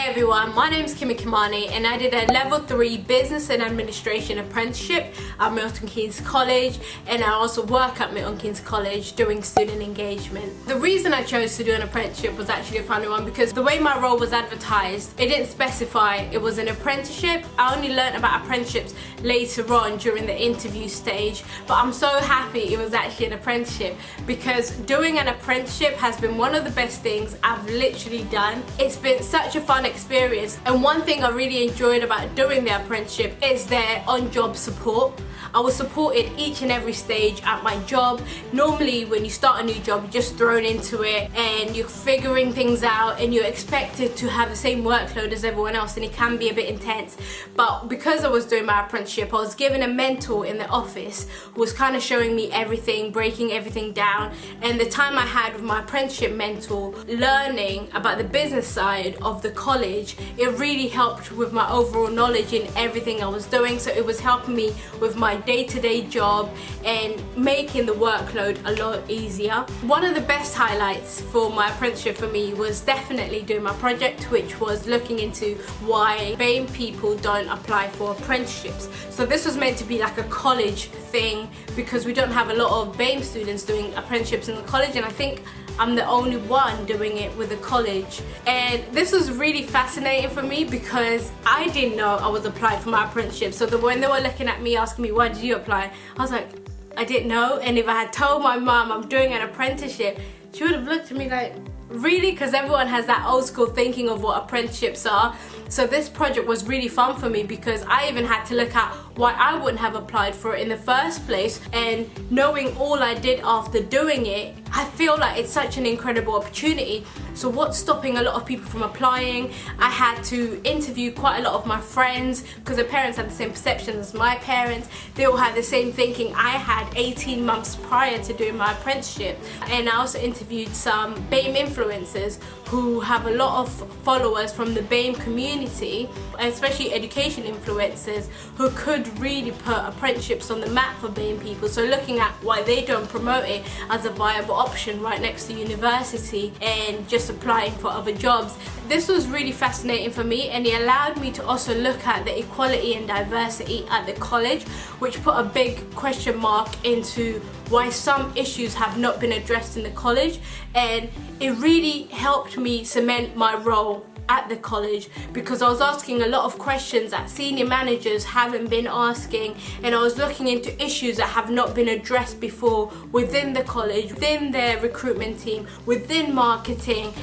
everyone, my name is Kimmy and I did a level 3 business and administration apprenticeship at Milton Keynes College, and I also work at Milton Keynes College doing student engagement. The reason I chose to do an apprenticeship was actually a funny one because the way my role was advertised, it didn't specify it was an apprenticeship. I only learned about apprenticeships later on during the interview stage, but I'm so happy it was actually an apprenticeship because doing an apprenticeship has been one of the best things I've literally done. It's been such a fun experience, and one thing I really enjoyed about doing the apprenticeship is their on-job support. I was supported each and every stage at my job. Normally when you start a new job, you're just thrown into it and you're figuring things out and you're expected to have the same workload as everyone else, and it can be a bit intense. But because I was doing my apprenticeship, I was given a mentor in the office who was kind of showing me everything, breaking everything down, and the time I had with my apprenticeship mentor learning about the business side of the college, it really helped with my overall knowledge in everything I was doing. So it was helping me with my day-to-day job and making the workload a lot easier. One of the best highlights for my apprenticeship for me was definitely doing my project, which was looking into why BAME people don't apply for apprenticeships. So this was meant to be like a college thing because we don't have a lot of BAME students doing apprenticeships in the college, and I think I'm the only one doing it with the college. And this was really fascinating for me because I didn't know I was applying for my apprenticeship. So when they were looking at me asking me, why did you apply? I was like, I didn't know. And if I had told my mum I'm doing an apprenticeship, she would have looked at me like, really? Because everyone has that old school thinking of what apprenticeships are. So this project was really fun for me because I even had to look at why I wouldn't have applied for it in the first place, and knowing all I did after doing it, I feel like it's such an incredible opportunity. So what's stopping a lot of people from applying? I had to interview quite a lot of my friends because their parents had the same perceptions as my parents. They all had the same thinking I had 18 months prior to doing my apprenticeship. And I also interviewed some BAME influencers who have a lot of followers from the BAME community, and especially education influencers who could really put apprenticeships on the map for BAME people. So looking at why they don't promote it as a viable option right next to university and just applying for other jobs. This was really fascinating for me, and it allowed me to also look at the equality and diversity at the college, which put a big question mark into why some issues have not been addressed in the college. And it really helped me cement my role at the college because I was asking a lot of questions that senior managers haven't been asking, and I was looking into issues that have not been addressed before within the college, within their recruitment team, within marketing.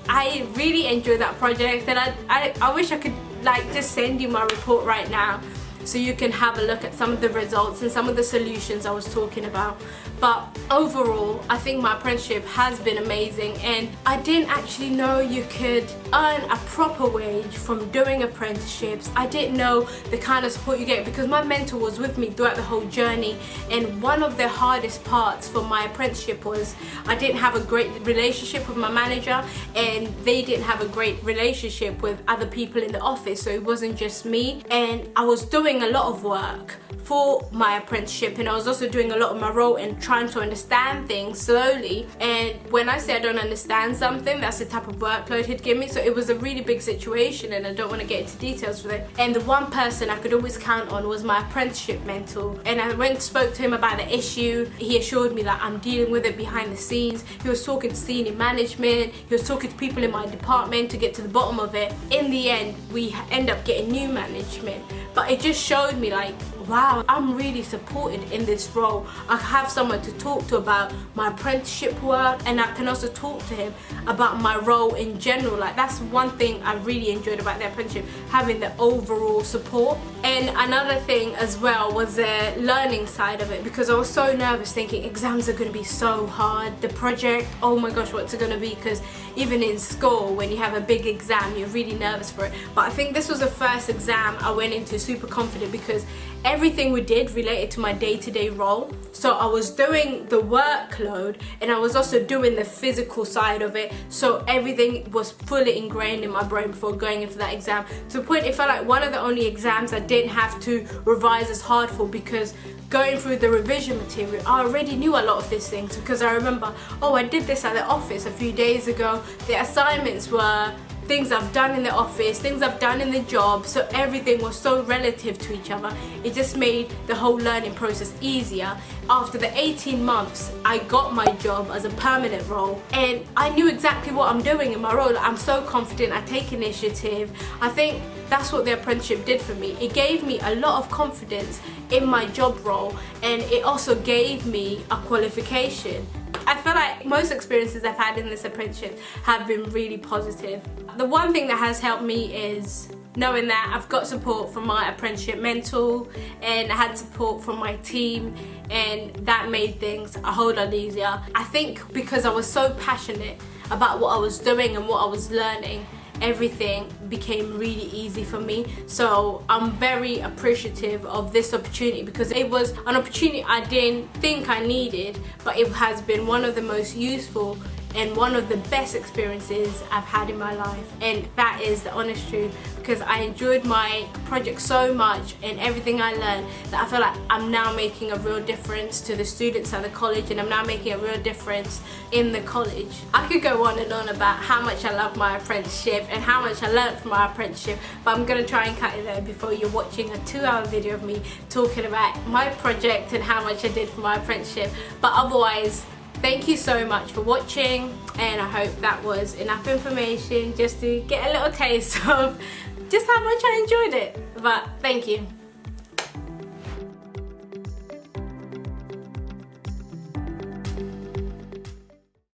I really enjoyed that project, and I wish I could like just send you my report right now so you can have a look at some of the results and some of the solutions I was talking about. But overall, I think my apprenticeship has been amazing, and I didn't actually know you could earn a proper wage from doing apprenticeships. I didn't know the kind of support you get because my mentor was with me throughout the whole journey, and one of the hardest parts for my apprenticeship was I didn't have a great relationship with my manager, and they didn't have a great relationship with other people in the office, so it wasn't just me. And I was doing a lot of work for my apprenticeship, and I was also doing a lot of my role in trying to understand things slowly. And when I say I don't understand something, that's the type of workload he'd give me. So it was a really big situation, and I don't want to get into details with it. And the one person I could always count on was my apprenticeship mentor, and I went and spoke to him about the issue. He assured me that I'm dealing with it behind the scenes. He was talking to senior management, he was talking to people in my department to get to the bottom of it. In the end, we end up getting new management, but it just showed me like, wow, I'm really supported in this role. I have someone to talk to about my apprenticeship work, and I can also talk to him about my role in general. Like, that's one thing I really enjoyed about the apprenticeship, having the overall support. And another thing as well was the learning side of it, because I was so nervous thinking exams are going to be so hard. The project, oh my gosh, what's it going to be? Because even in school, when you have a big exam, you're really nervous for it. But I think this was the first exam I went into super confident because everything we did related to my day-to-day role. So I was doing the workload and I was also doing the physical side of it, so everything was fully ingrained in my brain before going into that exam, to the point it felt like one of the only exams I didn't have to revise as hard for, because going through the revision material, I already knew a lot of these things, because I remember, oh, I did this at the office a few days ago. The assignments were things I've done in the office, things I've done in the job, so everything was so relative to each other. It just made the whole learning process easier. After the 18 months, I got my job as a permanent role, and I knew exactly what I'm doing in my role. I'm so confident, I take initiative. I think that's what the apprenticeship did for me. It gave me a lot of confidence in my job role, and it also gave me a qualification. I feel like most experiences I've had in this apprenticeship have been really positive. The one thing that has helped me is knowing that I've got support from my apprenticeship mentor, and I had support from my team, and that made things a whole lot easier. I think because I was so passionate about what I was doing and what I was learning, everything became really easy for me. So I'm very appreciative of this opportunity, because it was an opportunity I didn't think I needed, but it has been one of the most useful and one of the best experiences I've had in my life. And that is the honest truth, because I enjoyed my project so much and everything I learned, that I feel like I'm now making a real difference to the students at the college, and I'm now making a real difference in the college. I could go on and on about how much I love my apprenticeship and how much I learned from my apprenticeship, but I'm going to try and cut it there before you're watching a 2-hour video of me talking about my project and how much I did for my apprenticeship. But otherwise, thank you so much for watching, and I hope that was enough information just to get a little taste of just how much I enjoyed it. But thank you.